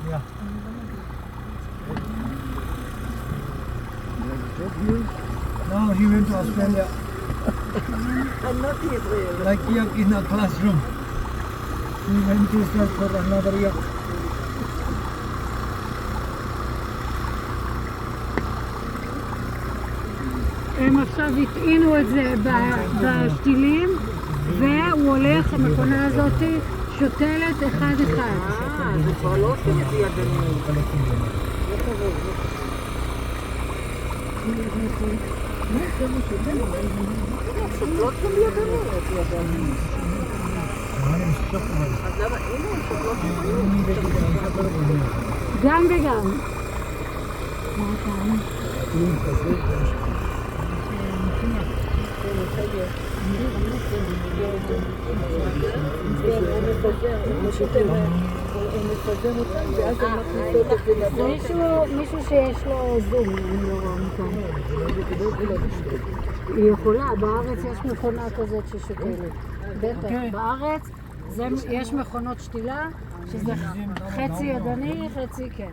Yeah. No, he went to Australia. I'm not Israel. Like here in a classroom. He went to start for another year. הם עכשיו הטעינו את זה בשתילים, והוא הולך, המכונה הזאת שותלת אחד אחד. זה כבר לא עושים את זה ידני. שותלות גם ידני. אז למה, הנה, שותלות ידני. גם וגם. מה כאן? מישהו שיש לו זום, אני לא רואה מכאן. היא יכולה, בארץ יש מכונה כזאת ששותלת. בטח, בארץ יש מכונות שתילה שזה חצי ידני, חצי כן.